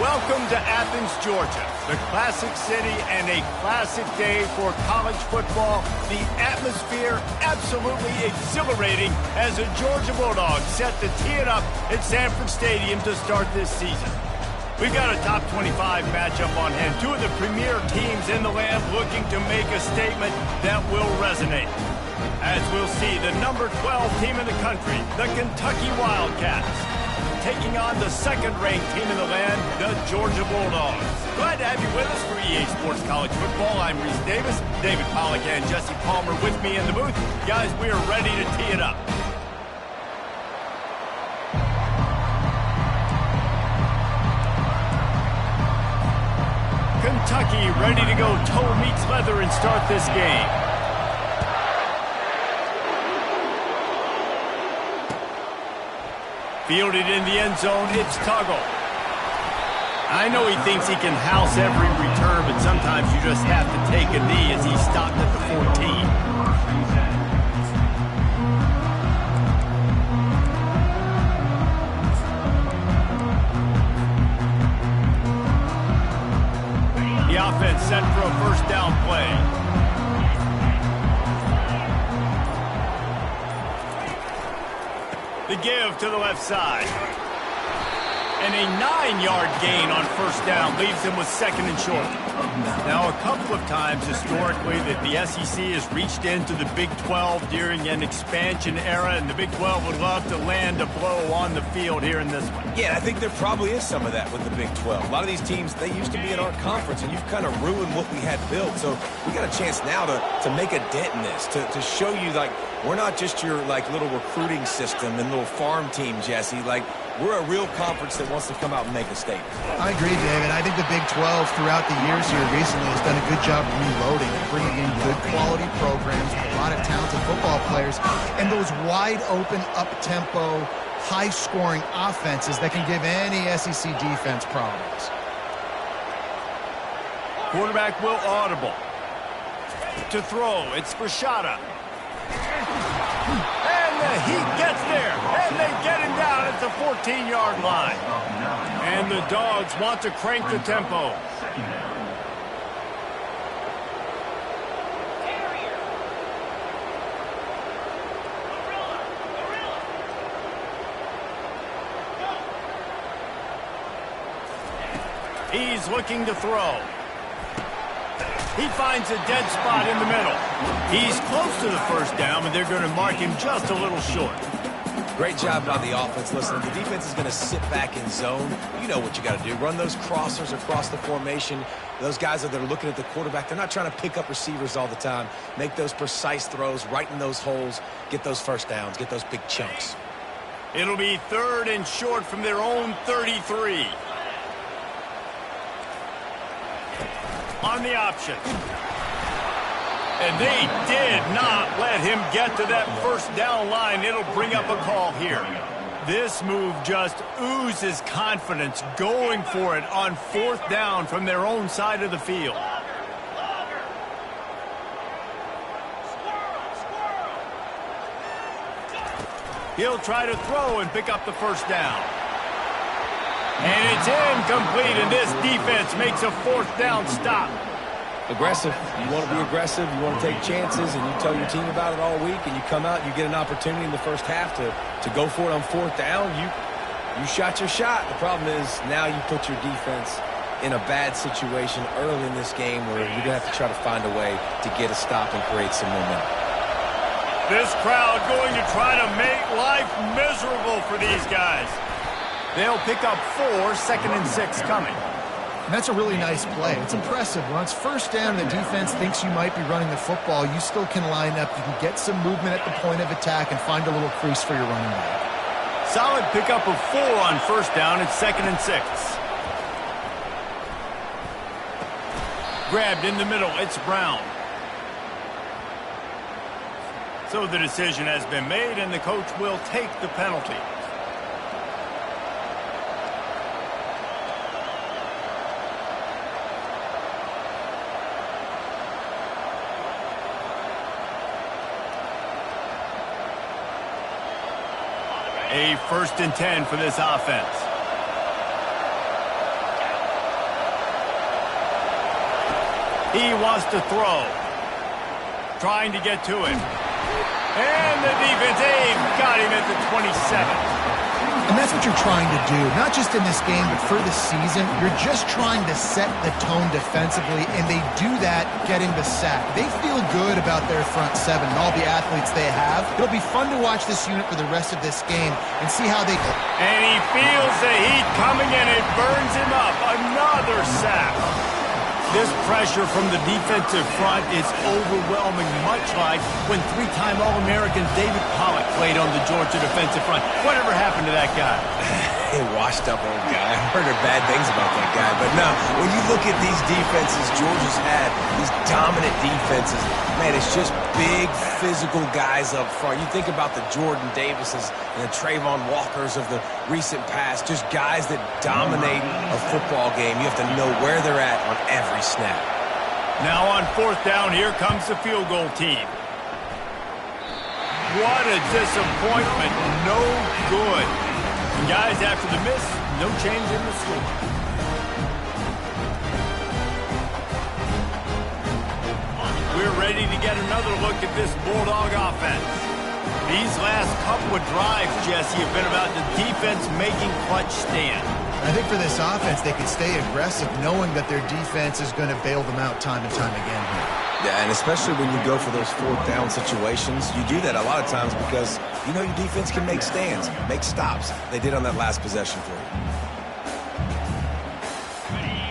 welcome to Athens, Georgia, the classic city and a classic day for college football. The atmosphere absolutely exhilarating as the Georgia Bulldogs set to tee it up at Sanford Stadium to start this season. We've got a top 25 matchup on hand. Two of the premier teams in the land looking to make a statement that will resonate. As we'll see, the number 12 team in the country, the Kentucky Wildcats, taking on the second-ranked team in the land, the Georgia Bulldogs. Glad to have you with us for EA Sports College Football. I'm Reese Davis, David Pollack and Jesse Palmer with me in the booth. Guys, we are ready to tee it up. Kentucky ready to go toe meets leather and start this game. Fielded in the end zone, it's Tuggle. I know he thinks he can house every return, but sometimes you just have to take a knee as he stopped at the 14. The offense set for a first down play. The give to the left side. And a 9-yard gain on first down leaves him with second and short. Now, a couple of times historically that the SEC has reached into the Big 12 during an expansion era, and the Big 12 would love to land a blow on the field here in this one. Yeah, I think there probably is some of that with the Big 12. A lot of these teams, they used to be in our conference, and you've kind of ruined what we had built. So we got a chance now to make a dent in this, to show you, like, we're not just your, like, little recruiting system and little farm team, Jesse. Like, we're a real conference that wants to come out and make a statement. I agree, David. I think the Big 12 throughout the years here recently has done a good job reloading and bringing in good quality programs with a lot of talented football players and those wide-open, up-tempo, high-scoring offenses that can give any SEC defense problems. Quarterback will audible. To throw, it's Frashada. And he gets there, and they get him down at the 14-yard line. And the Dogs want to crank the tempo. He's looking to throw. He finds a dead spot in the middle. He's close to the first down, and they're going to mark him just a little short. Great job by the offense. Listen, the defense is going to sit back in zone. You know what you got to do. Run those crossers across the formation. Those guys that are looking at the quarterback, they're not trying to pick up receivers all the time. Make those precise throws right in those holes. Get those first downs. Get those big chunks. It'll be third and short from their own 33. On the option. And they did not let him get to that first down line. It'll bring up a call here. This move just oozes confidence, going for it on fourth down from their own side of the field. He'll try to throw and pick up the first down. And it's incomplete, and this defense makes a fourth down stop. Aggressive. You want to be aggressive. You want to take chances, and you tell your team about it all week, and you come out and you get an opportunity in the first half to go for it on fourth down. You shot your shot. The problem is now you put your defense in a bad situation early in this game where you're going to have to try to find a way to get a stop and create some momentum. This crowd going to try to make life miserable for these guys. They'll pick up 4, second and 6 coming. And that's a really nice play. It's impressive. When it's first down and the defense thinks you might be running the football, you still can line up. You can get some movement at the point of attack and find a little crease for your running back. Solid pickup of 4 on first down. It's second and 6. Grabbed in the middle. It's Brown. So the decision has been made, and the coach will take the penalty. A 1st and 10 for this offense. He wants to throw. Trying to get to it. And the defense got him at the 27. And that's what you're trying to do, not just in this game, but for the season. You're just trying to set the tone defensively, and they do that getting the sack. They feel good about their front seven and all the athletes they have. It'll be fun to watch this unit for the rest of this game and see how they go. And he feels the heat coming, and it burns him up. Another sack. This pressure from the defensive front is overwhelming, much like when three-time All-American David Pollock played on the Georgia defensive front. Whatever happened to that guy? A washed-up old guy. I heard bad things about that guy. But no, when you look at these defenses Georgia's had, these dominant defenses, man, it's just big, physical guys up front. You think about the Jordan Davises and the Trayvon Walkers of the recent past, just guys that dominate a football game. You have to know where they're at on every snap. Now on fourth down, here comes the field goal team. What a disappointment. No good. And guys, after the miss, no change in the score. We're ready to get another look at this Bulldog offense. These last couple of drives, Jesse, have been about the defense making clutch stand. I think for this offense, they can stay aggressive knowing that their defense is going to bail them out time and time again here. Yeah, and especially when you go for those fourth down situations, you do that a lot of times because you know your defense can make stands, make stops. They did on that last possession for you.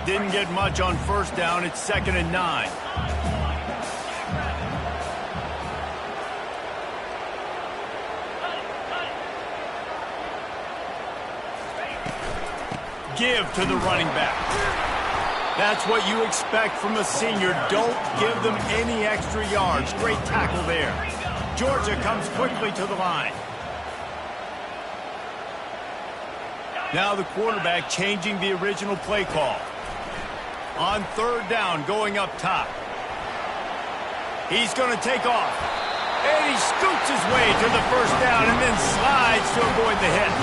Didn't get much on first down. It's 2nd and 9. Give to the running back. That's what you expect from a senior. Don't give them any extra yards. Great tackle there. Georgia comes quickly to the line. Now the quarterback changing the original play call. On third down, going up top. He's going to take off. And he scoots his way to the first down and then slides to avoid the hit.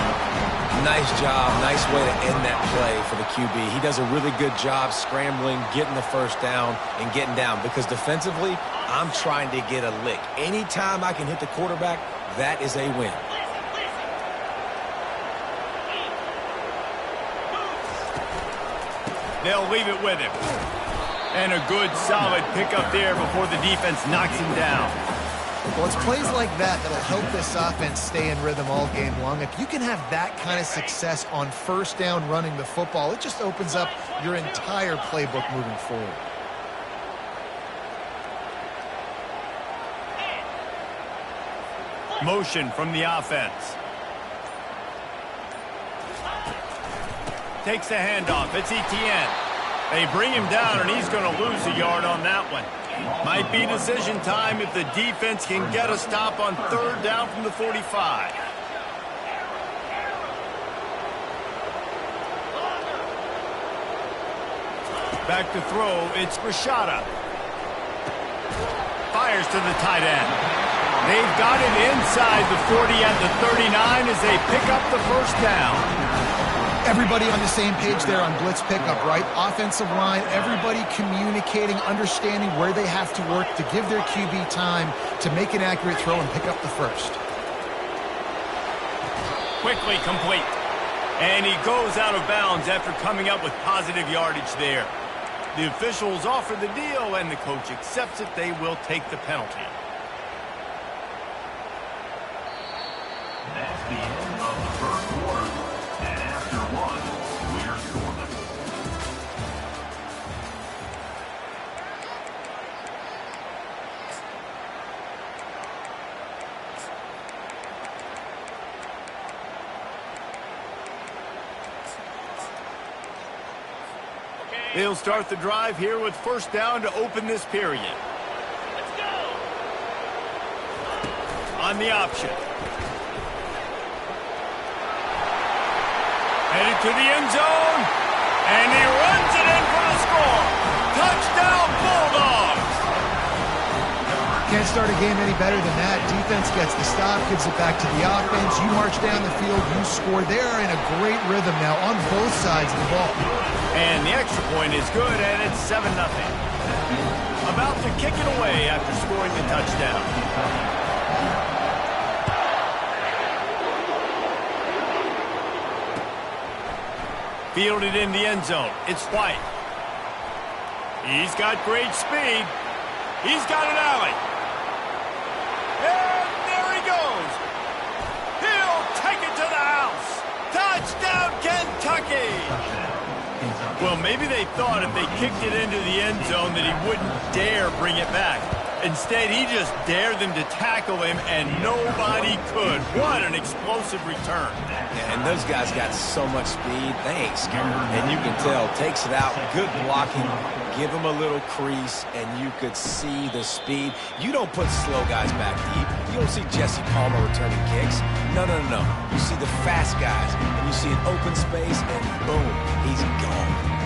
Nice job. Nice way to end that play for the QB. He does a really good job scrambling, getting the first down, and getting down. Because defensively, I'm trying to get a lick. Anytime I can hit the quarterback, that is a win. They'll leave it with him. And a good, solid pickup there before the defense knocks him down. Well, it's plays like that that'll help this offense stay in rhythm all game long. If you can have that kind of success on first down running the football, it just opens up your entire playbook moving forward. Motion from the offense. Takes the handoff. It's Etienne. They bring him down, and he's going to lose a yard on that one. Might be decision time if the defense can get a stop on third down from the 45. Back to throw, it's Rashada. Fires to the tight end. They've got him inside the 40 at the 39 as they pick up the first down. Everybody on the same page there on blitz pickup, right? Offensive line, everybody communicating, understanding where they have to work to give their QB time to make an accurate throw and pick up the first. Quickly complete. And he goes out of bounds after coming up with positive yardage there. The officials offer the deal, and the coach accepts it. They will take the penalty. That's the end of the first quarter. And after one, we're scoreless. They'll start the drive here with first down to open this period. Let's go. On the option. Headed to the end zone. And he runs it in for the score. Touchdown, Bulldogs. Can't start a game any better than that. Defense gets the stop, gives it back to the offense. You march down the field, you score. They are in a great rhythm now on both sides of the ball. And the extra point is good, and it's 7-0. about to kick it away after scoring the touchdown. Fielded in the end zone. It's White. He's got great speed. He's got an alley. And there he goes. He'll take it to the house. Touchdown, Kentucky. Well, maybe they thought if they kicked it into the end zone that he wouldn't dare bring it back. Instead, he just dared them to tackle him, and nobody could. What an explosive return. Yeah, and those guys got so much speed, they ain't scared. And you can tell, takes it out, good blocking, give him a little crease, and you could see the speed. You don't put slow guys back deep. You don't see Jesse Palmer returning kicks. No, no, no, no. You see the fast guys, and you see an open space, and boom, he's gone.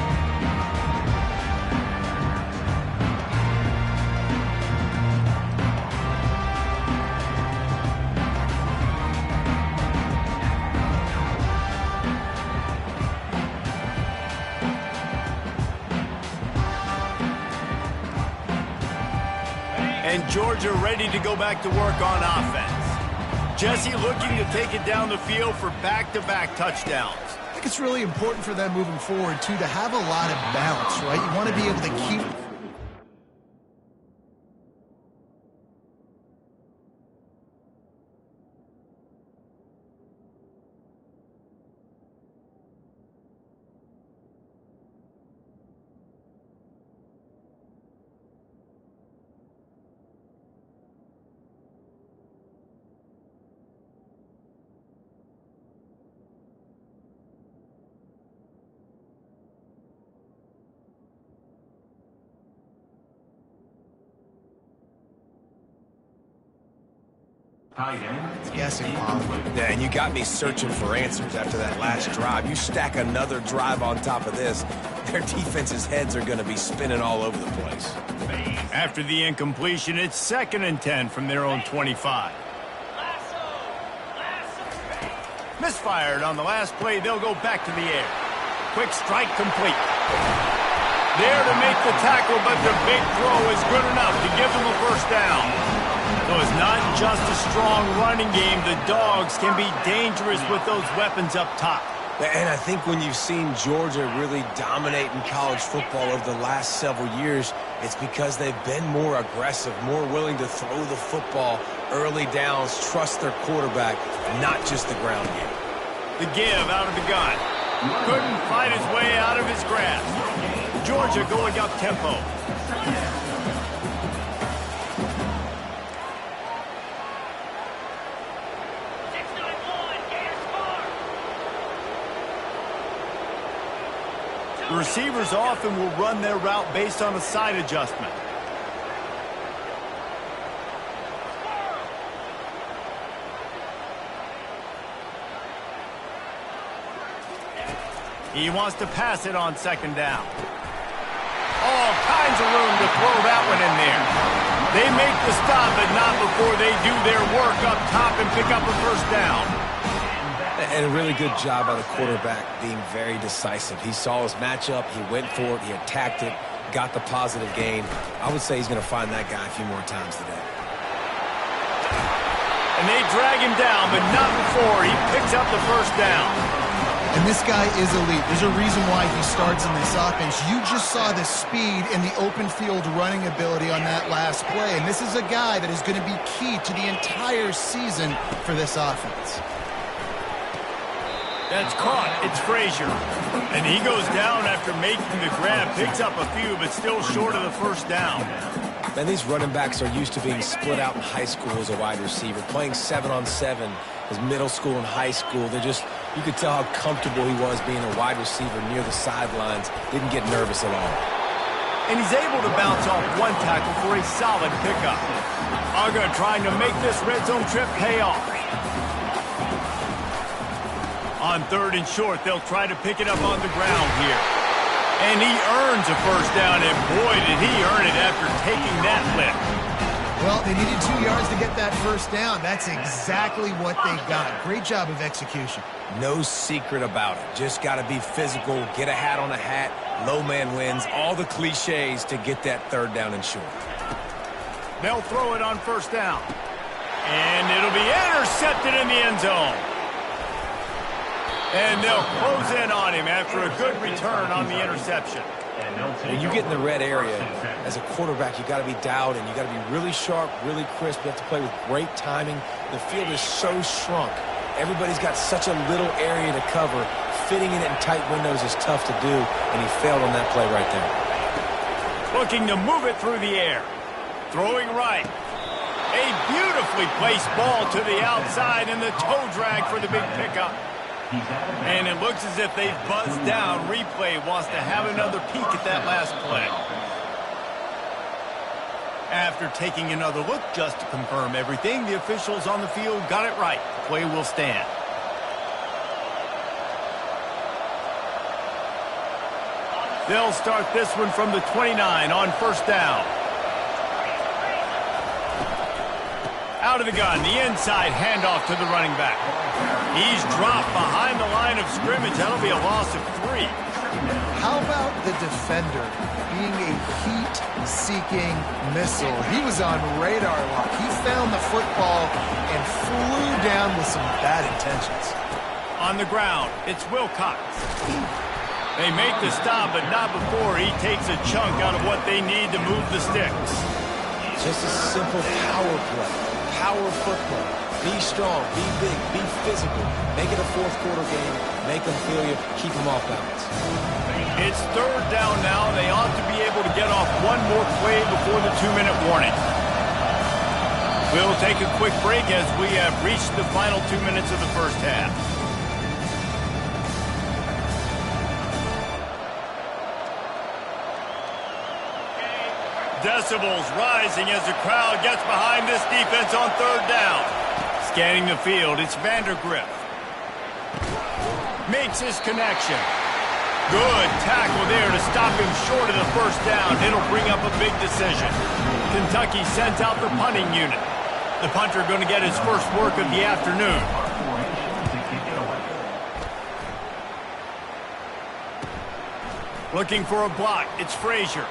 And Georgia ready to go back to work on offense. Jesse looking to take it down the field for back-to-back touchdowns. I think it's really important for them moving forward, too, to have a lot of balance, right? You want to be able to keep... Guessing, Yeah, and you got me searching for answers after that last drive. You stack another drive on top of this, their defense's heads are going to be spinning all over the place. After the incompletion, it's 2nd and 10 from their own 25. Misfired on the last play. They'll go back to the air. Quick strike complete. There to make the tackle, but the big throw is good enough to give them a first down. So it's not just a strong running game. The Dogs can be dangerous with those weapons up top. And I think when you've seen Georgia really dominate in college football over the last several years, it's because they've been more aggressive, more willing to throw the football early downs, trust their quarterback, not just the ground game. The give out of the gun. Couldn't fight his way out of his grasp. Georgia going up tempo. The receivers often will run their route based on a side adjustment. He wants to pass it on 2nd down. All kinds of room to throw that one in there. They make the stop, but not before they do their work up top and pick up a first down. And a really good job by the quarterback being very decisive. He saw his matchup, he went for it, he attacked it, got the positive gain. I would say he's going to find that guy a few more times today. And they drag him down, but not before he picks up the first down. And this guy is elite. There's a reason why he starts in this offense. You just saw the speed and the open field running ability on that last play. And this is a guy that is going to be key to the entire season for this offense. That's caught. It's Frazier. And he goes down after making the grab. Picks up a few, but still short of the first down. Man, these running backs are used to being split out in high school as a wide receiver, playing 7-on-7 as middle school and high school. You could tell how comfortable he was being a wide receiver near the sidelines. Didn't get nervous at all. And he's able to bounce off one tackle for a solid pickup. Uga trying to make this red zone trip pay off. On 3rd and short, they'll try to pick it up on the ground here. And he earns a first down, and boy, did he earn it after taking that lift. Well, they needed 2 yards to get that first down. That's exactly what they got. Great job of execution. No secret about it. Just got to be physical, get a hat on a hat, low man wins, all the cliches to get that third down and short. They'll throw it on first down. And it'll be intercepted in the end zone. And they'll close in on him after a good return on the interception. When you get in the red area, as a quarterback, you got to be dialed in. You got to be really sharp, really crisp. You have to play with great timing. The field is so shrunk. Everybody's got such a little area to cover. Fitting in it in tight windows is tough to do, and he failed on that play right there. Looking to move it through the air. Throwing right. A beautifully placed ball to the outside, and the toe drag for the big pickup. And it looks as if they've buzzed down. Replay wants to have another peek at that last play. After taking another look just to confirm everything, the officials on the field got it right. The play will stand. They'll start this one from the 29 on first down. Out of the gun, the inside handoff to the running back. He's dropped behind the line of scrimmage. That'll be a loss of 3. How about the defender being a heat-seeking missile? He was on radar lock. He found the football and flew down with some bad intentions. On the ground, it's Wilcox. They make the stop, but not before he takes a chunk out of what they need to move the sticks. Just a simple power play. Power football. Be strong, be big, be physical. Make it a fourth quarter game. Make them feel you. Keep them off balance. It's third down now. They ought to be able to get off one more play before the 2-minute warning. We'll take a quick break as we have reached the final 2 minutes of the first half. Decibels rising as the crowd gets behind this defense on third down. Scanning the field, it's Vandergrift. Makes his connection. Good tackle there to stop him short of the first down. It'll bring up a big decision. Kentucky sends out the punting unit. The punter going to get his first work of the afternoon. Looking for a block, it's Frazier.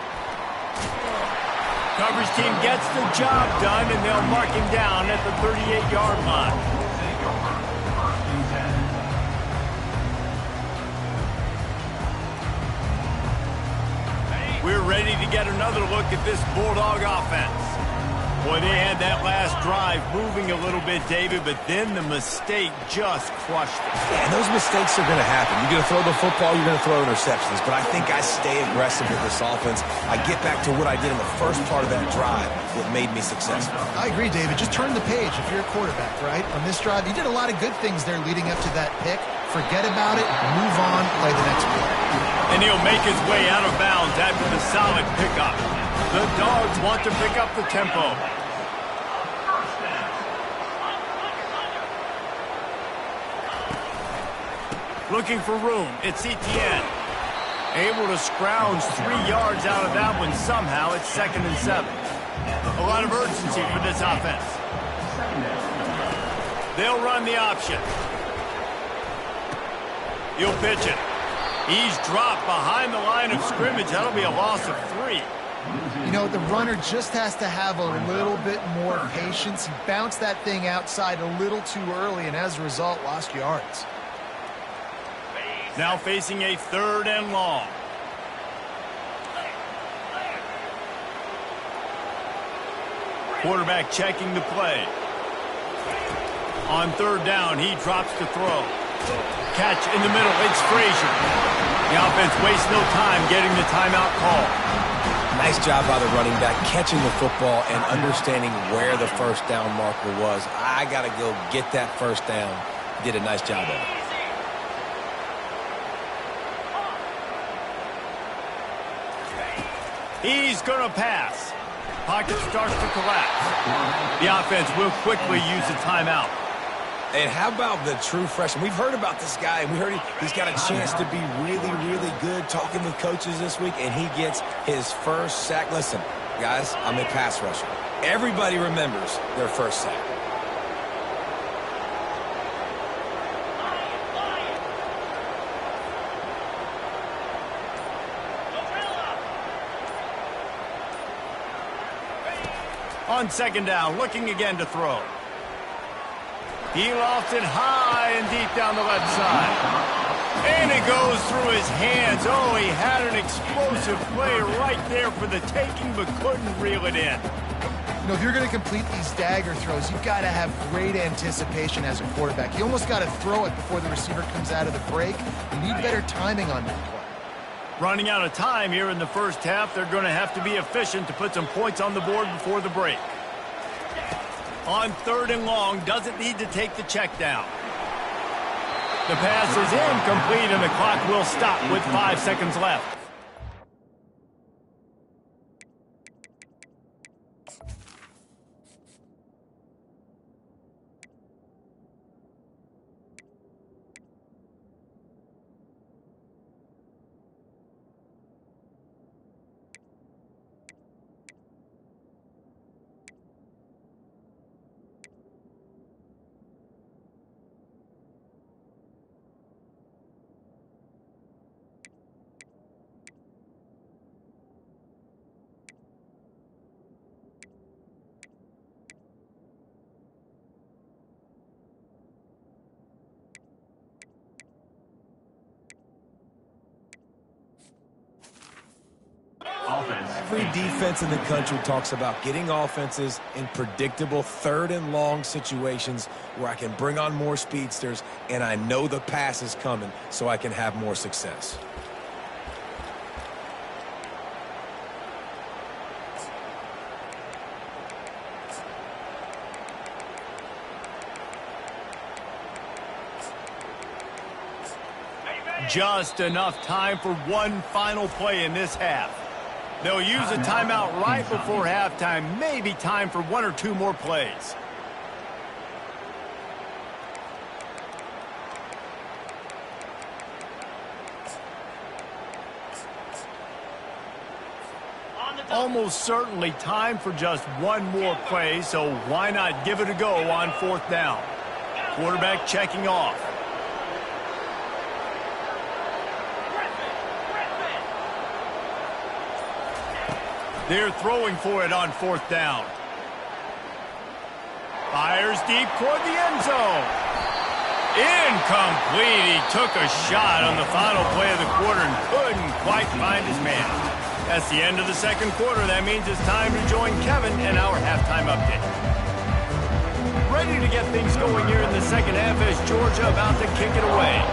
Coverage team gets the job done, and they'll mark him down at the 38-yard line. We're ready to get another look at this Bulldog offense. Boy, they had that last drive moving a little bit, David, but then the mistake just crushed it. Yeah, and those mistakes are going to happen. You're going to throw the football, you're going to throw interceptions. But I think I stay aggressive with this offense. I get back to what I did in the first part of that drive that made me successful. I agree, David. Just turn the page if you're a quarterback, right? On this drive, you did a lot of good things there leading up to that pick. Forget about it, move on, play the next play. And he'll make his way out of bounds after the solid pickup. The Dogs want to pick up the tempo. Looking for room, it's Etienne. Able to scrounge 3 yards out of that one somehow. It's 2nd and 7. A lot of urgency for this offense. They'll run the option. He'll pitch it. He's dropped behind the line of scrimmage. That'll be a loss of 3. You know, the runner just has to have a little bit more patience. He bounced that thing outside a little too early, and as a result, lost yards. Now facing a 3rd and long. Quarterback checking the play. On 3rd down, he drops to throw. Catch in the middle, it's Frazier. The offense wastes no time getting the timeout call. Nice job by the running back, catching the football and understanding where the first down marker was. I got to go get that first down. Did a nice job of it. He's going to pass. Pocket starts to collapse. The offense will quickly use a timeout. And how about the true freshman? We've heard about this guy, and we heard he's got a chance to be really, really good talking with coaches this week, and he gets his first sack. Listen, Guys, I'm a pass rusher. Everybody remembers their first sack. On second down, looking again to throw. He lofts it high and deep down the left side. And it goes through his hands. Oh, he had an explosive play right there for the taking, but couldn't reel it in. You know, if you're going to complete these dagger throws, you've got to have great anticipation as a quarterback. You almost got to throw it before the receiver comes out of the break. You need better timing on that play. Running out of time here in the first half, they're going to have to be efficient to put some points on the board before the break. On third and long, doesn't need to take the check down. The pass is incomplete, and the clock will stop with 5 seconds left. Every defense in the country talks about getting offenses in predictable third and long situations where I can bring on more speedsters and I know the pass is coming so I can have more success. Just enough time for one final play in this half. They'll use a timeout right before halftime. Maybe time for 1 or 2 more plays. Almost certainly time for just one more play, so why not give it a go on fourth down? Quarterback checking off. They're throwing for it on fourth down. Fires deep toward the end zone. Incomplete. He took a shot on the final play of the quarter and couldn't quite find his man. That's the end of the second quarter. That means it's time to join Kevin in our halftime update. Ready to get things going here in the second half as Georgia about to kick it away.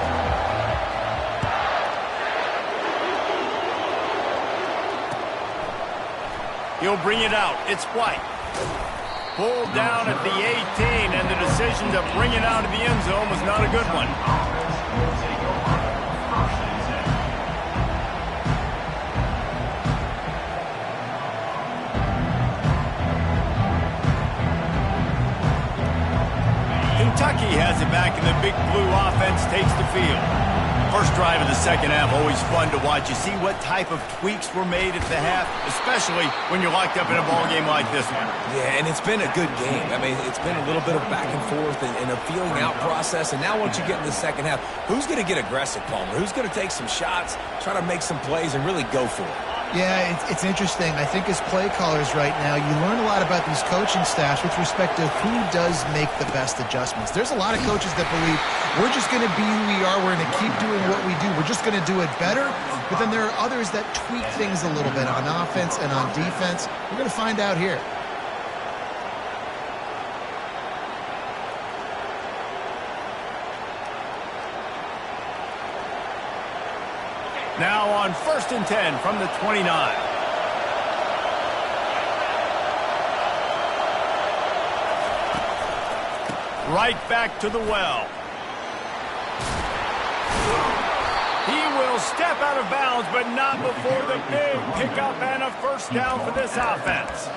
He'll bring it out. It's White. Pulled down at the 18, and the decision to bring it out of the end zone was not a good one. Kentucky has it back, and the Big Blue offense takes the field. First drive of the second half, always fun to watch. You see what type of tweaks were made at the half, especially when you're locked up in a ball game like this one. Yeah, and it's been a good game. I mean, it's been a little bit of back and forth and a feeling out process. And now once you get in the second half, who's going to get aggressive, Palmer? Who's going to take some shots, try to make some plays, and really go for it? Yeah, it's interesting. I think as play callers right now, you learn a lot about these coaching staffs with respect to who does make the best adjustments. There's a lot of coaches that believe we're just going to be who we are. We're going to keep doing what we do. We're just going to do it better. But then there are others that tweak things a little bit on offense and on defense. We're going to find out here. Now on 1st and 10 from the 29. Right back to the well. He will step out of bounds, but not before the big pickup and a first down for this offense.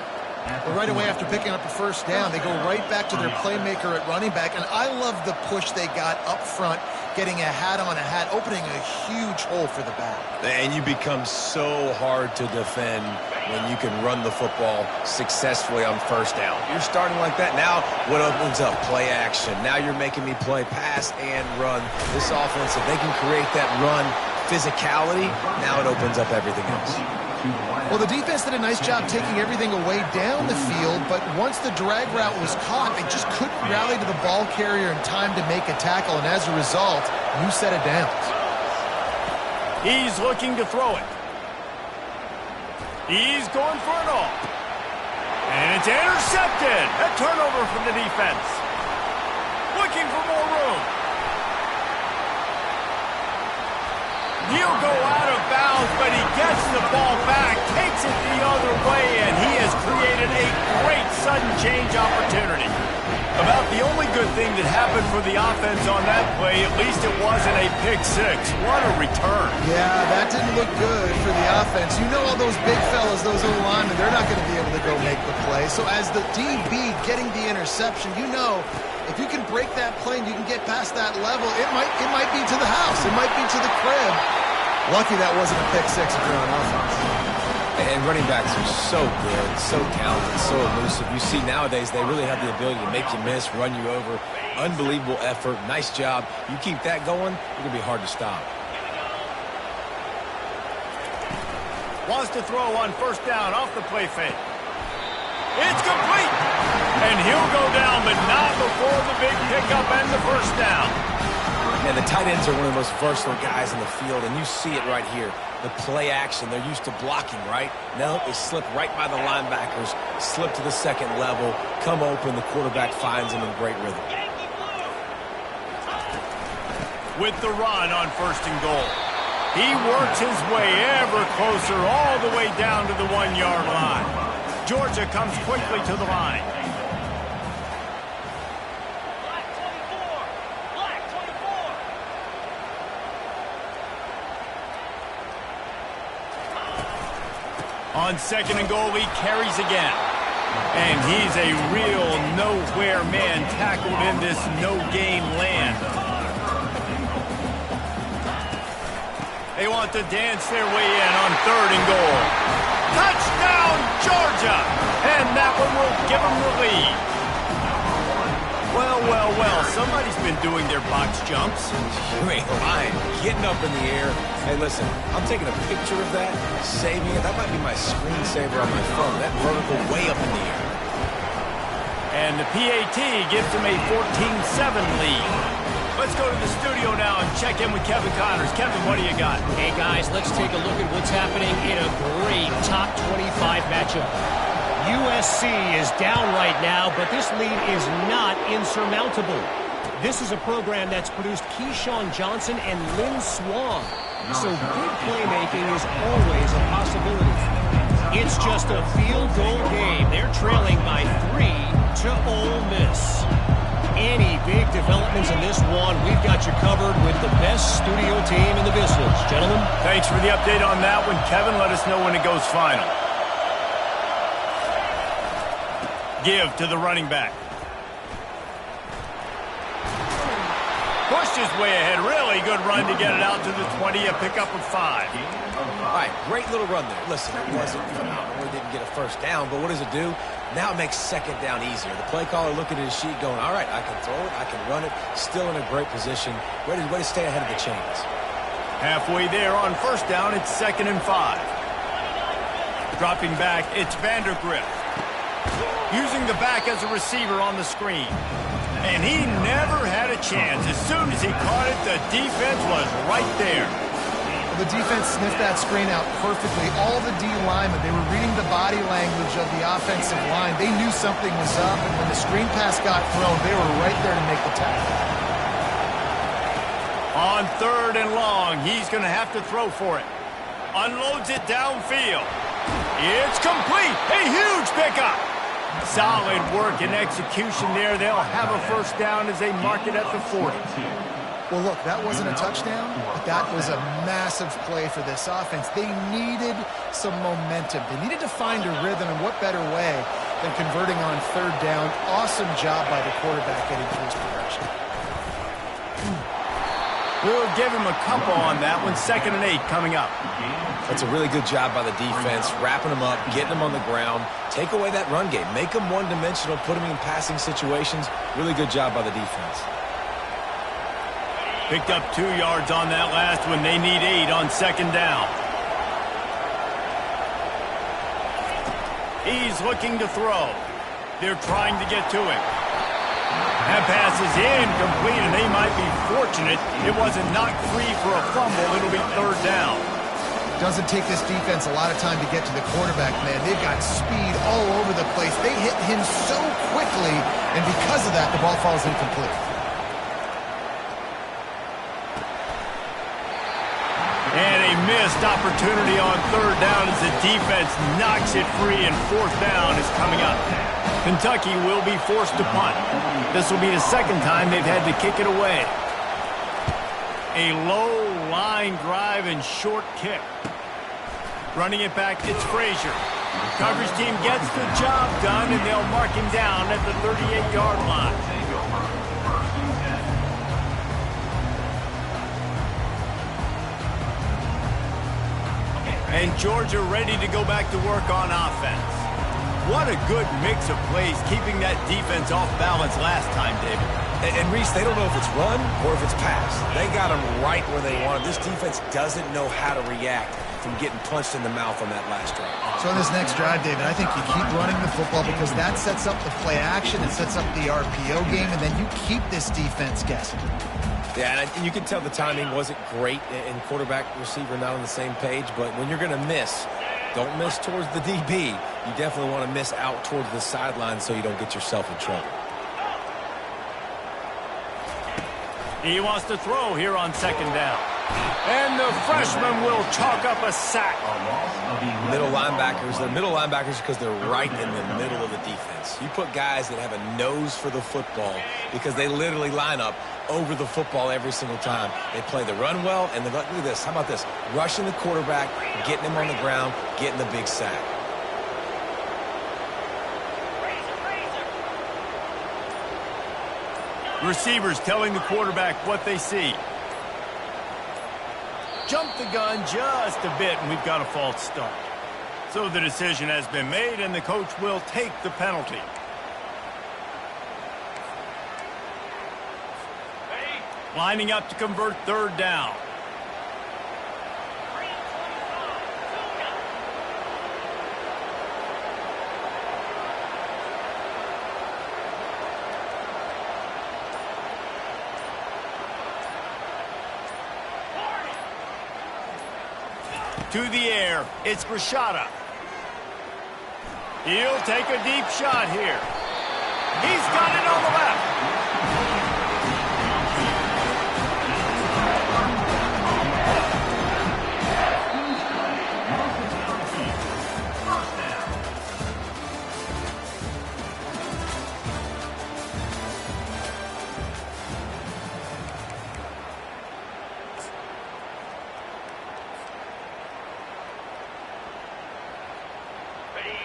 Well, right away after picking up a first down, they go right back to their playmaker at running back. And I love the push they got up front, getting a hat on a hat, opening a huge hole for the back. And you become so hard to defend when you can run the football successfully on first down. You're starting like that. Now what opens up? Play action. Now you're making me play pass and run. This offense, if they can create that run physicality, now it opens up everything else. Well, the defense did a nice job taking everything away down the field, but once the drag route was caught, they just couldn't rally to the ball carrier in time to make a tackle, and as a result, new set of downs. He's looking to throw it. He's going for it all. And it's intercepted. A turnover from the defense. Looking for more room. He'll go out of bounds, but he gets the ball back, takes it the other way, and he has created a great sudden change opportunity. About the only good thing that happened for the offense on that play, at least it wasn't a pick six. What a return. Yeah, that didn't look good for the offense. You know all those big fellas, those O-linemen, they're not going to be able to go make the play. So as the DB getting the interception, you know, if you can break that play and you can get past that level, it might be to the house. It might be to the crib. Lucky that wasn't a pick six if you're on offense. And running backs are so good, so talented, so elusive. You see nowadays they really have the ability to make you miss, run you over. Unbelievable effort. Nice job. You keep that going, it's going to be hard to stop. Wants to throw on first down off the play fake. It's complete. And he'll go down, but not before the big pickup and the first down. And the tight ends are one of the most versatile guys in the field, and you see it right here. The play action, they're used to blocking, right? No, they slip right by the linebackers, slip to the second level, come open, the quarterback finds them in great rhythm. With the run on first and goal. He works his way ever closer all the way down to the 1 yard line. Georgia comes quickly to the line. On second and goal, he carries again. And he's a real nowhere man tackled in this no-game land. They want to dance their way in on third and goal. Touchdown, Georgia! And that one will give them the lead. Well, well, well, somebody's been doing their box jumps. You ain't lying. Getting up in the air. Hey, listen, I'm taking a picture of that, saving it. That might be my screensaver on my phone. That vertical way up in the air. And the PAT gives them a 14-7 lead. Let's go to the studio now and check in with Kevin Connors. Kevin, what do you got? Hey, guys, let's take a look at what's happening in a great top 25 matchup. USC is down right now, but this lead is not insurmountable. This is a program that's produced Keyshawn Johnson and Lynn Swan, so big playmaking is always a possibility. It's just a field goal game. They're trailing by 3 to Ole Miss. Any big developments in this one, we've got you covered with the best studio team in the business. Gentlemen? Thanks for the update on that one, Kevin. Let us know when it goes final. Give to the running back. Pushed his way ahead. Really good run to get it out to the 20, a pickup of 5. All right, great little run there. Listen, it wasn't phenomenal. We didn't get a first down, but what does it do? Now it makes second down easier. The play caller looking at his sheet going, all right, I can throw it, I can run it, still in a great position. Way to stay ahead of the chains. Halfway there on first down, it's 2nd and 5. Dropping back, it's Vandergrift. Using the back as a receiver on the screen. And he never had a chance. As soon as he caught it, the defense was right there. The defense sniffed that screen out perfectly. All the D linemen, they were reading the body language of the offensive line. They knew something was up, and when the screen pass got thrown, they were right there to make the tackle. On 3rd and long, he's going to have to throw for it. Unloads it downfield. It's complete. A huge pickup. Solid work and execution there. They'll have a first down as they mark it at the 40. Well, look, that wasn't a touchdown, but that was a massive play for this offense. They needed some momentum. They needed to find a rhythm, and what better way than converting on third down. Awesome job by the quarterback getting through his progression. We'll give him a couple on that one. 2nd and 8 coming up. That's a really good job by the defense, wrapping them up, getting them on the ground. Take away that run game. Make them one-dimensional, put them in passing situations. Really good job by the defense. Picked up 2 yards on that last one. They need 8 on 2nd down. He's looking to throw. They're trying to get to him. That pass is incomplete, and they might be fortunate it wasn't knocked free for a fumble. It'll be 3rd down. Doesn't take this defense a lot of time to get to the quarterback, man. They've got speed all over the place. They hit him so quickly, and because of that, the ball falls incomplete. And a missed opportunity on 3rd down as the defense knocks it free, and 4th down is coming up. Kentucky will be forced to punt. This will be the 2nd time they've had to kick it away. A low line drive and short kick. Running it back, it's Frazier. Coverage team gets the job done, and they'll mark him down at the 38-yard line. And Georgia ready to go back to work on offense. What a good mix of plays, keeping that defense off balance last time, David. And Reese, they don't know if it's run or if it's pass. They got them right where they want them. This defense doesn't know how to react from getting punched in the mouth on that last drive. So in this next drive, David, I think you keep running the football because that sets up the play action, it sets up the RPO game, and then you keep this defense guessing. Yeah, and you can tell the timing wasn't great, and quarterback, receiver not on the same page, but when you're going to miss, don't miss towards the DB. You definitely want to miss out towards the sideline so you don't get yourself in trouble. He wants to throw here on 2nd down. And the freshman will chalk up a sack. Middle linebackers, they're middle linebackers because they're right in the middle of the defense. You put guys that have a nose for the football because they literally line up over the football every single time. They play the run well, and look at this. How about this? Rushing the quarterback, getting him on the ground, getting the big sack. Receivers telling the quarterback what they see. Jumped the gun just a bit, and we've got a false start. So the decision has been made, and the coach will take the penalty. Lining up to convert 3rd down. To the air, it's Rashada. He'll take a deep shot here. He's got it on the left.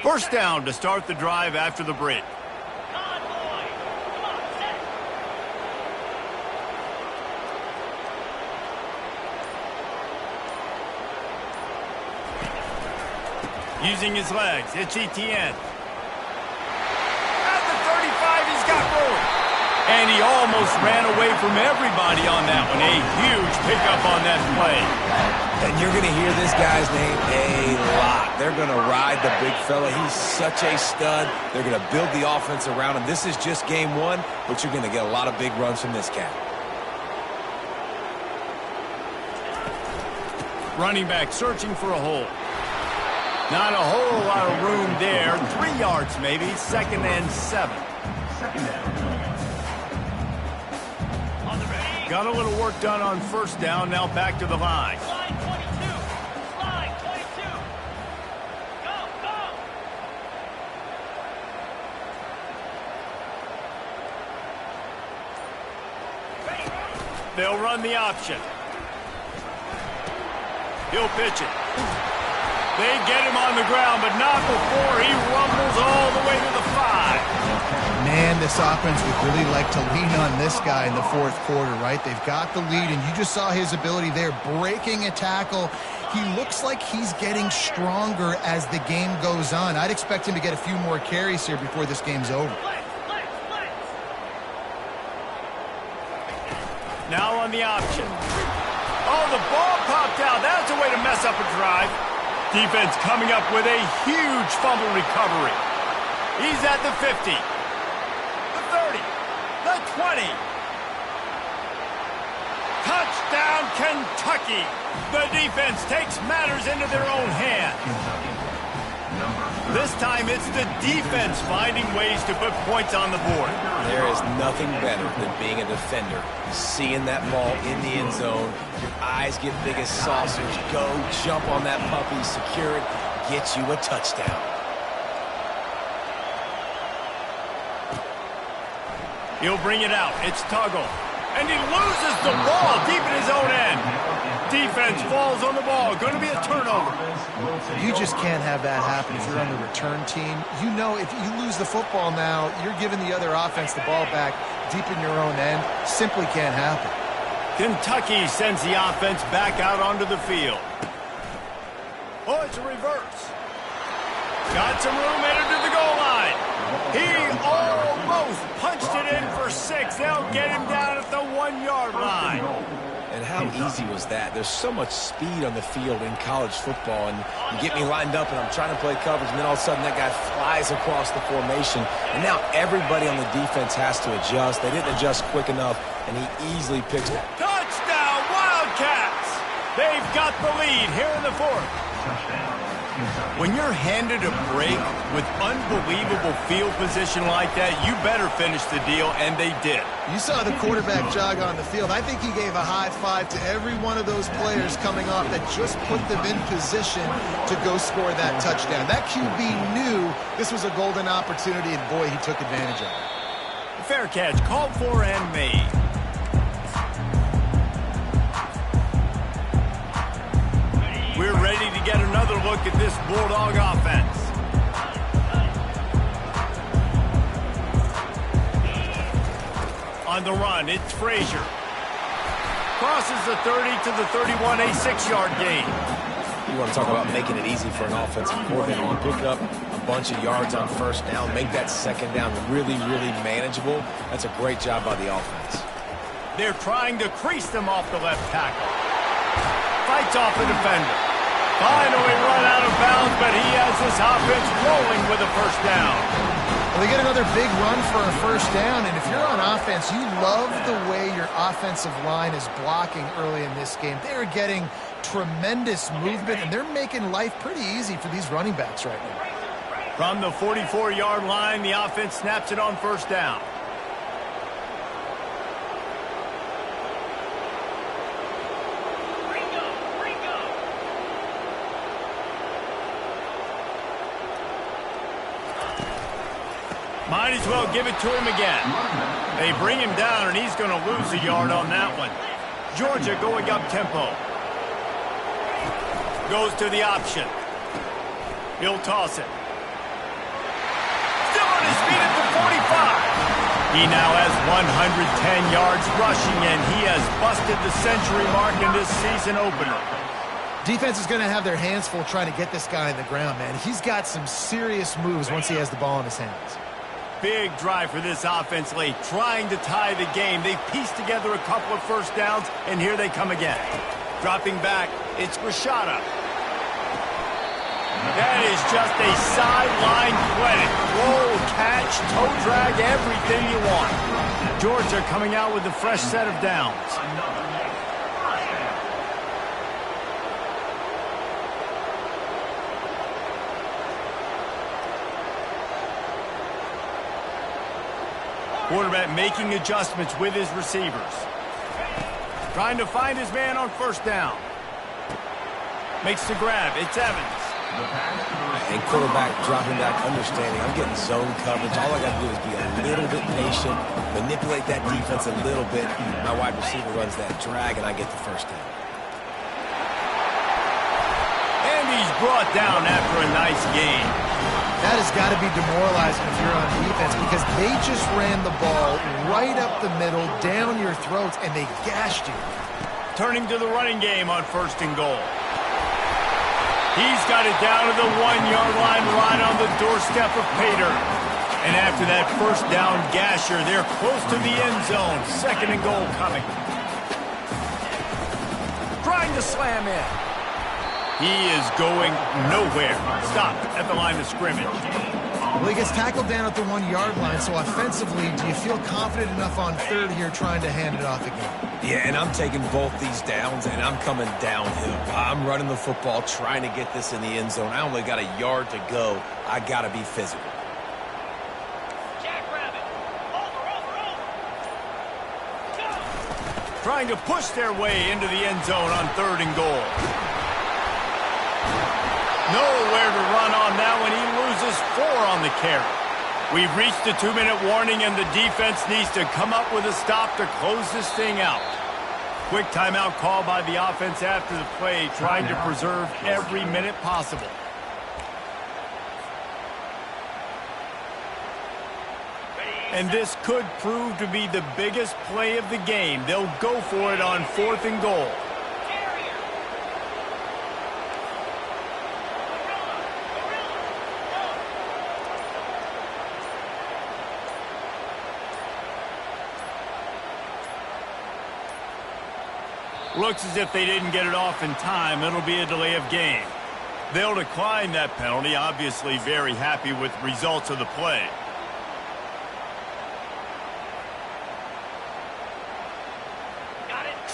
First down to start the drive after the break. Using his legs, it's Etienne. At the 35, he's got room. And he almost ran away from everybody on that one. A huge pickup on that play. And you're going to hear this guy's name a lot. They're going to ride the big fella. He's such a stud. They're going to build the offense around him. This is just game 1, but you're going to get a lot of big runs from this cat. Running back searching for a hole. Not a whole lot of room there. 3 yards maybe. 2nd and 7. Got a little work done on first down. Now back to the line. They'll run the option. He'll pitch it. They get him on the ground, but not before he rumbles all the way to the 5. Man, this offense would really like to lean on this guy in the fourth quarter, right? They've got the lead, and you just saw his ability there, breaking a tackle. He looks like he's getting stronger as the game goes on. I'd expect him to get a few more carries here before this game's over. Now on the option. Oh, the ball popped out. That's a way to mess up a drive. Defense coming up with a huge fumble recovery. He's at the 50. The 30. The 20. Touchdown, Kentucky. The defense takes matters into their own hands. This time it's the defense finding ways to put points on the board. There is nothing better than being a defender. Seeing that ball in the end zone, your eyes get big as saucers. Go, jump on that puppy, secure it, get you a touchdown. He'll bring it out. It's Tuggle. And he loses the ball deep in his own end. Defense falls on the ball. Going to be a turnover. You just can't have that happen if you're on the return team. You know if you lose the football now, you're giving the other offense the ball back deep in your own end. Simply can't happen. Kentucky sends the offense back out onto the field. Oh, it's a reverse. Got some room headed to the goal line. He almost punched it in for 6. They'll get him down at the 1-yard line. And how easy was that? There's so much speed on the field in college football, and you get me lined up, and I'm trying to play coverage, and then all of a sudden that guy flies across the formation, and now everybody on the defense has to adjust. They didn't adjust quick enough, and he easily picks it. Touchdown, Wildcats! They've got the lead here in the 4th. When you're handed a break with unbelievable field position like that, you better finish the deal, and they did. You saw the quarterback jog on the field. I think he gave a high five to every one of those players coming off that just put them in position to go score that touchdown. That QB knew this was a golden opportunity, and boy, he took advantage of it. Fair catch, called for and made. We're ready to get another look at this Bulldog offense. On the run, it's Frazier. Crosses the 30 to the 31, a 6-yard gain. You want to talk about making it easy for an offensive coordinator. You pick up a bunch of yards on first down, make that second down really, really manageable. That's a great job by the offense. They're trying to crease them off the left tackle. Fights off the defender. Finally run out of bounds, but he has this offense rolling with a first down. Well, they get another big run for a first down, and if you're on offense, you love the way your offensive line is blocking early in this game. They're getting tremendous movement, and they're making life pretty easy for these running backs right now. From the 44-yard line, the offense snaps it on first down. Might as well give it to him again. They bring him down, and he's going to lose a yard on that one. Georgia going up tempo. Goes to the option. He'll toss it. Still on his feet at the 45. He now has 110 yards rushing, and he has busted the century mark in this season opener. Defense is going to have their hands full trying to get this guy in the ground, man. He's got some serious moves once he has the ball in his hands. Big drive for this offense late, trying to tie the game. They pieced together a couple of first downs, and here they come again. Dropping back, it's Rashada. That is just a sideline clinic. Roll, catch, toe drag, everything you want. Georgia coming out with a fresh set of downs. Quarterback making adjustments with his receivers. Trying to find his man on first down. Makes the grab. It's Evans. And quarterback dropping back, understanding I'm getting zone coverage. All I got to do is be a little bit patient, manipulate that defense a little bit. My wide receiver runs that drag, and I get the first down. And he's brought down after a nice gain. That has got to be demoralizing if you're on defense because they just ran the ball right up the middle, down your throats, and they gashed you. Turning to the running game on 1st and goal. He's got it down to the 1-yard line right on the doorstep of Pater. And after that first down gasher, they're close to the end zone. 2nd and goal coming. Trying to slam in. He is going nowhere. Stopped at the line of scrimmage. Well, he gets tackled down at the 1-yard line, so offensively, do you feel confident enough on 3rd here trying to hand it off again? Yeah, and I'm taking both these downs, and I'm coming downhill. I'm running the football, trying to get this in the end zone. I only got a yard to go. I got to be physical. Trying to push their way into the end zone on 3rd and goal. Nowhere to run on that one. He loses 4 on the carry. We've reached the 2-minute warning, and the defense needs to come up with a stop to close this thing out. Quick timeout call by the offense after the play, trying to preserve every minute possible. And this could prove to be the biggest play of the game. They'll go for it on 4th and goal. Looks as if they didn't get it off in time. It'll be a delay of game. They'll decline that penalty, obviously very happy with the results of the play.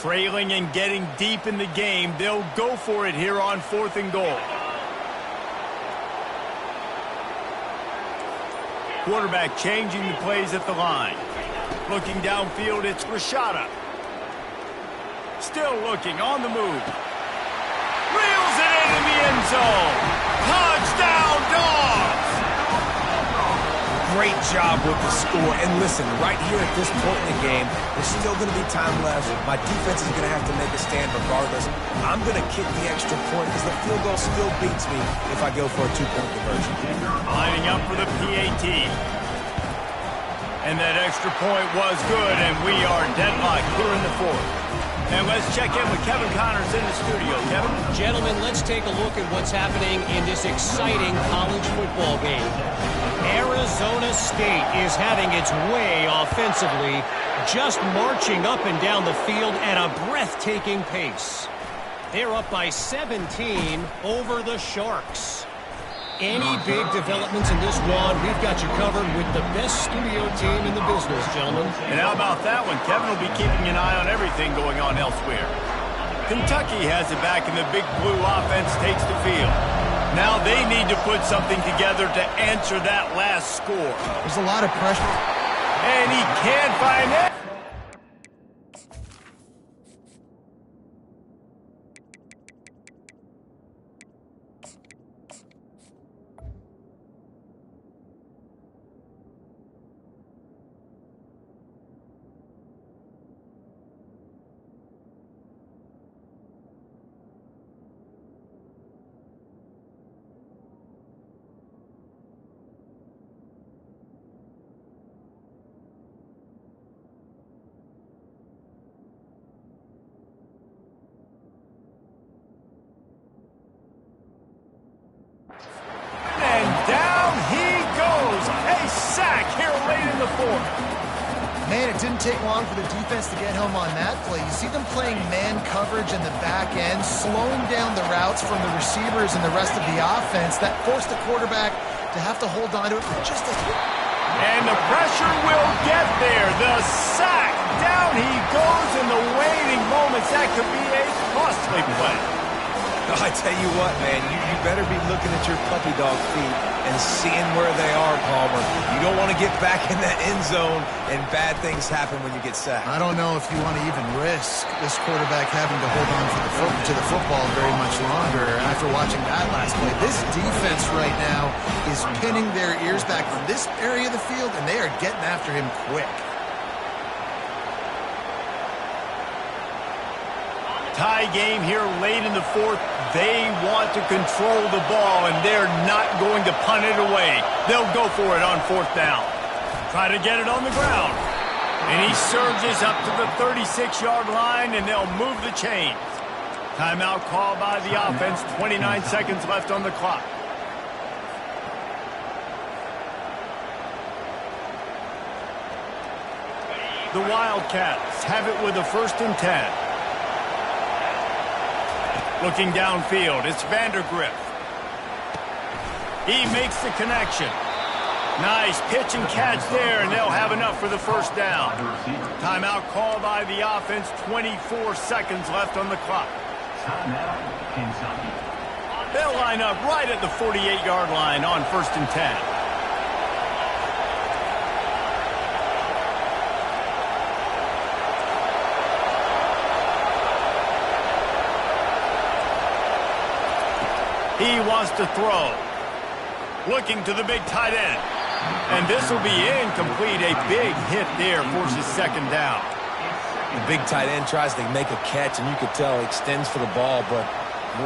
Trailing and getting deep in the game, they'll go for it here on 4th and goal. Quarterback changing the plays at the line. Looking downfield, it's Rashada. Still looking, on the move. Reels it into the end zone. Touchdown, Dogs! Great job with the score. And listen, right here at this point in the game, there's still going to be time left. My defense is going to have to make a stand regardless. I'm going to kick the extra point because the field goal still beats me if I go for a 2-point conversion. Lining up for the PAT. And that extra point was good, and we are deadlocked here in the 4th. And let's check in with Kevin Connors in the studio. Kevin? Gentlemen, let's take a look at what's happening in this exciting college football game. Arizona State is having its way offensively, just marching up and down the field at a breathtaking pace. They're up by 17 over the Sharks. Any big developments in this one, we've got you covered with the best studio team in the business, gentlemen. And how about that one? Kevin will be keeping an eye on everything going on elsewhere. Kentucky has it back, and the Big Blue offense takes the field. Now they need to put something together to answer that last score. There's a lot of pressure. And he can't find it. Man, it didn't take long for the defense to get home on that play. You see them playing man coverage in the back end, slowing down the routes from the receivers and the rest of the offense. That forced the quarterback to have to hold on to it for just a... And the pressure will get there. The sack. Down he goes in the waiting moments. That could be a costly play. I tell you what, man, you better be looking at your puppy dog feet and seeing where they are, Palmer. You don't want to get back in that end zone and bad things happen when you get sacked. I don't know if you want to even risk this quarterback having to hold on to the football very much longer after watching that last play. This defense right now is pinning their ears back on this area of the field, and they are getting after him quick. Tie game here late in the fourth. They want to control the ball, and they're not going to punt it away. They'll go for it on fourth down. Try to get it on the ground. And he surges up to the 36-yard line, and they'll move the chains. Timeout called by the offense. 29 seconds left on the clock. The Wildcats have it with a 1st and 10. Looking downfield, it's Vandergrift. He makes the connection. Nice pitch and catch there, and they'll have enough for the 1st down. Timeout called by the offense. 24 seconds left on the clock. They'll line up right at the 48-yard line on 1st and 10. He wants to throw. Looking to the big tight end. And this will be incomplete. A big hit there forces 2nd down. The big tight end tries to make a catch, and you could tell he extends for the ball, but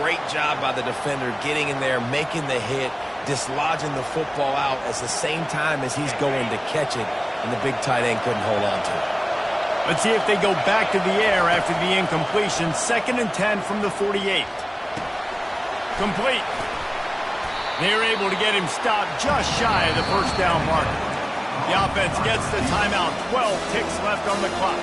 great job by the defender getting in there, making the hit, dislodging the football out at the same time as he's going to catch it, and the big tight end couldn't hold on to it. Let's see if they go back to the air after the incompletion. 2nd and 10 from the 48. Complete. They're able to get him stopped just shy of the 1st down marker. The offense gets the timeout. 12 ticks left on the clock.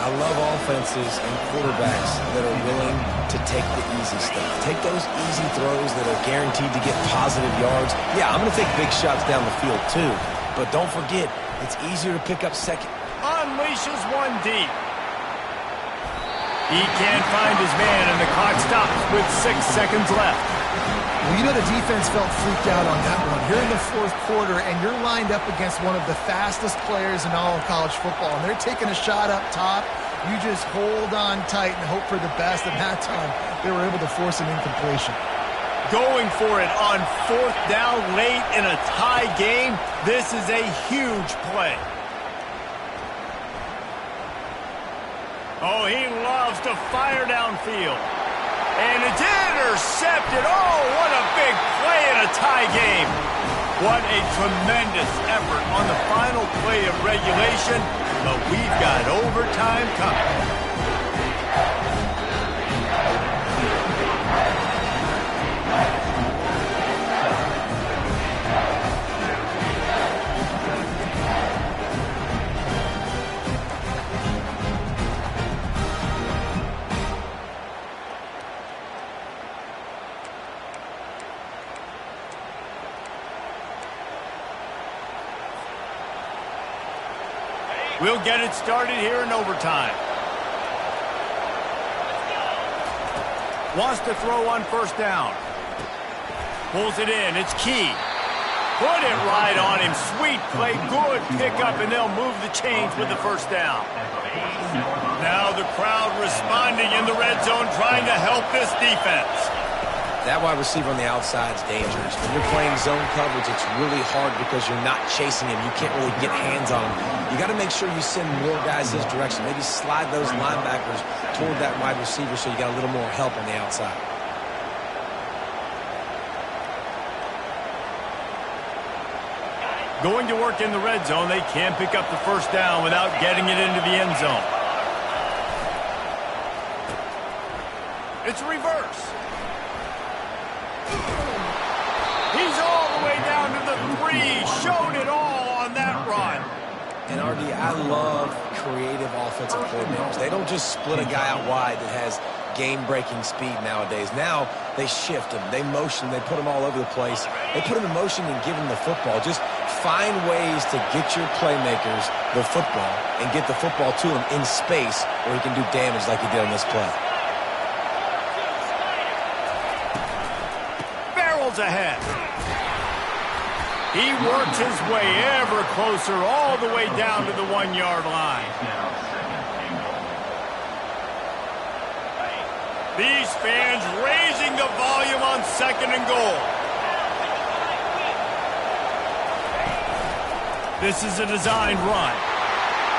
I love offenses and quarterbacks that are willing to take the easy stuff. Take those easy throws that are guaranteed to get positive yards. Yeah, I'm going to take big shots down the field too. But don't forget, it's easier to pick up second. Unleashes one deep. He can't find his man, and the clock stops with 6 seconds left. Well, you know the defense felt freaked out on that one. You're in the 4th quarter, and you're lined up against one of the fastest players in all of college football, and they're taking a shot up top. You just hold on tight and hope for the best, and that time they were able to force an incompletion. Going for it on 4th down late in a tie game. This is a huge play. Oh, he loves to fire downfield. And it's intercepted. Oh, what a big play in a tie game. What a tremendous effort on the final play of regulation. But we've got overtime coming. We'll get it started here in overtime. Wants to throw on 1st down. Pulls it in. It's Key. Put it right on him. Sweet play. Good pickup, and they'll move the chains with the 1st down. Now the crowd responding in the red zone, trying to help this defense. That wide receiver on the outside is dangerous. When you're playing zone coverage, it's really hard because you're not chasing him. You can't really get hands on him. You got to make sure you send more guys his direction. Maybe slide those linebackers toward that wide receiver so you got a little more help on the outside. Going to work in the red zone. They can't pick up the 1st down without getting it into the end zone. It's reverse. He's all the way down to the 3. Showed it all on that run. And, RD, I love creative offensive coordinators. They don't just split a guy out wide that has game-breaking speed nowadays. Now they shift him, they motion, they put him all over the place. They put him in motion and give him the football. Just find ways to get your playmakers the football and get the football to him in space where he can do damage like he did on this play. Ahead. He works his way ever closer all the way down to the 1-yard line. These fans raising the volume on 2nd and goal. This is a designed run.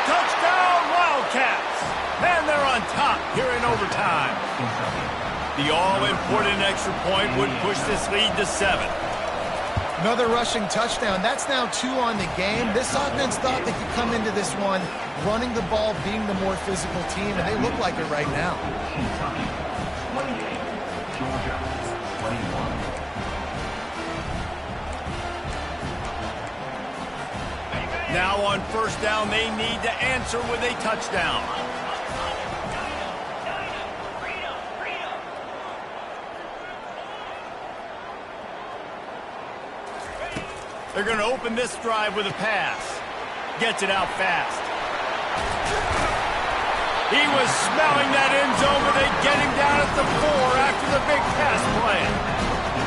Touchdown, Wildcats! And they're on top here in overtime. The all-important extra point would push this lead to 7. Another rushing touchdown. That's now 2 on the game. This offense thought they could come into this one running the ball, being the more physical team, and they look like it right now. Kentucky, 28, Georgia, 21. Now on first down, they need to answer with a touchdown. They're going to open this drive with a pass. Gets it out fast. He was smelling that end zone, but they get him down at the 4 after the big pass play.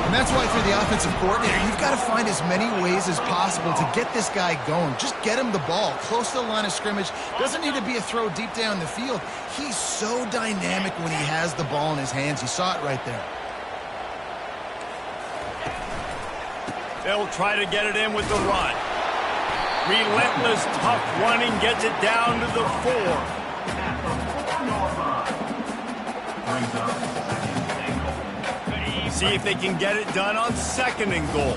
And that's why for the offensive coordinator, you've got to find as many ways as possible to get this guy going. Just get him the ball close to the line of scrimmage. Doesn't need to be a throw deep down the field. He's so dynamic when he has the ball in his hands. You saw it right there. They'll try to get it in with the run. Relentless, tough running gets it down to the 4. See if they can get it done on 2nd and goal.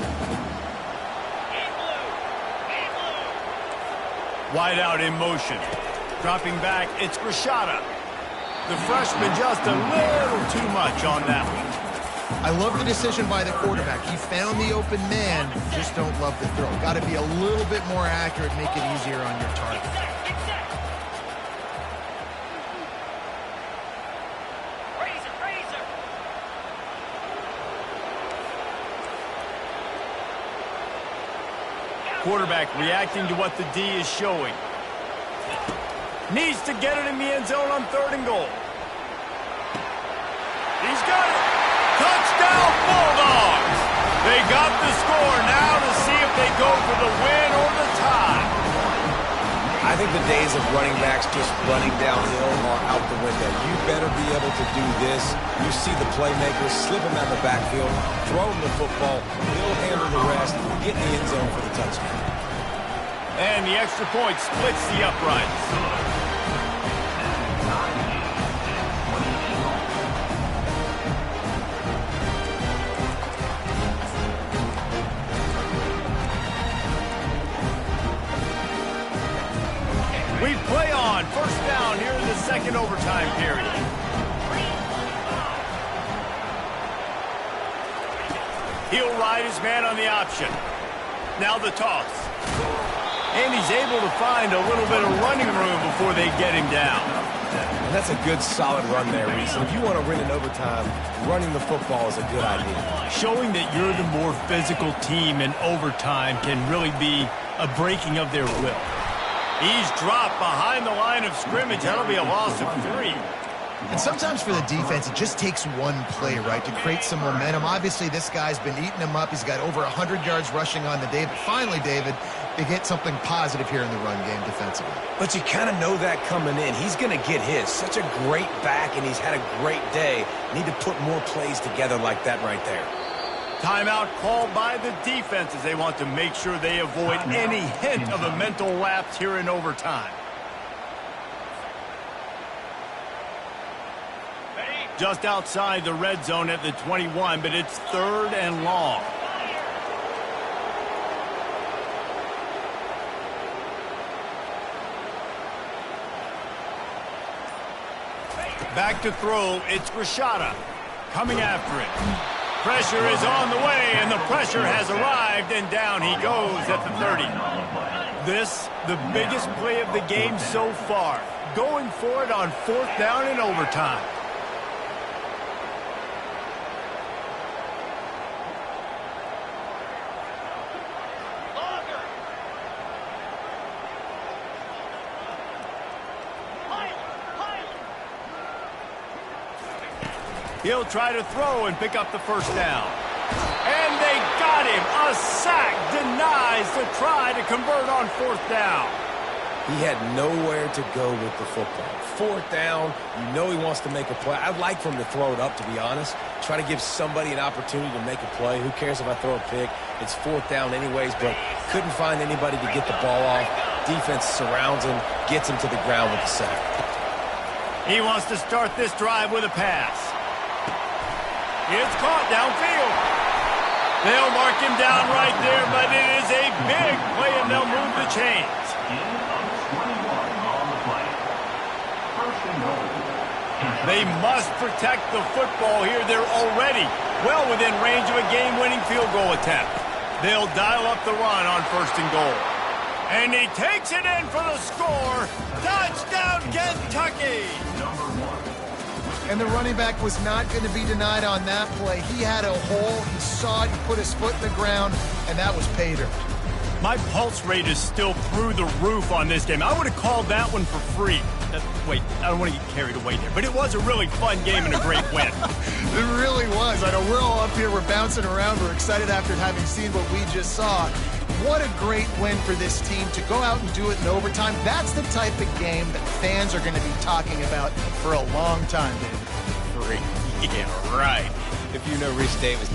Wide out in motion. Dropping back, it's Rashada. The freshman just a little too much on that one. I love the decision by the quarterback. He found the open man, just don't love the throw. Got to be a little bit more accurate, make it easier on your target. Quarterback reacting to what the D is showing. Needs to get it in the end zone on 3rd and goal. He's got it. Touchdown Bulldogs! They got the score now to see if they go for the win or the tie. I think the days of running backs just running downhill are out the window. You better be able to do this. You see the playmakers, slip him out of the backfield, throw him the football, he'll handle the rest, get in the end zone for the touchdown. And the extra point splits the uprights. We play on. First down here in the 2nd overtime period. He'll ride his man on the option. Now the toss. And he's able to find a little bit of running room before they get him down. And that's a good, solid run there, Reese. And if you want to win in overtime, running the football is a good idea. Showing that you're the more physical team in overtime can really be a breaking of their will. He's dropped behind the line of scrimmage. That'll be a loss of 3. And sometimes for the defense, it just takes one play, right, to create some momentum. Obviously, this guy's been eating him up. He's got over 100 yards rushing on the day. But finally, David, they get something positive here in the run game defensively. But you kind of know that coming in. He's going to get his. Such a great back, and he's had a great day. Need to put more plays together like that right there. Timeout called by the defense as they want to make sure they avoid any hint of a mental lapse here in overtime. Just outside the red zone at the 21, but it's 3rd and long. Back to throw, it's Rashada coming after it. Pressure is on the way, and the pressure has arrived, and down he goes at the 30. This, the biggest play of the game so far. Going for it on 4th down in overtime. He'll try to throw and pick up the first down. And they got him. A sack denies the try to convert on 4th down. He had nowhere to go with the football. 4th down, you know he wants to make a play. I'd like for him to throw it up, to be honest. Try to give somebody an opportunity to make a play. Who cares if I throw a pick? It's 4th down anyways, but couldn't find anybody to get the ball off. Defense surrounds him, gets him to the ground with the sack. He wants to start this drive with a pass. It's caught downfield. They'll mark him down right there, but it is a big play, and they'll move the chains. They must protect the football here. They're already well within range of a game-winning field goal attempt. They'll dial up the run on 1st and goal. And he takes it in for the score. Touchdown, Kentucky! And the running back was not going to be denied on that play. He had a hole. He saw it. He put his foot in the ground, and that was pay dirt. My pulse rate is still through the roof on this game. I would have called that one for free. Wait, I don't want to get carried away there, but it was a really fun game and a great win. It really was. I know we're all up here, we're bouncing around, we're excited after having seen what we just saw. What a great win for this team to go out and do it in overtime. That's the type of game that fans are going to be talking about for a long time, David. Free. Yeah, right. If you know Reese Davis.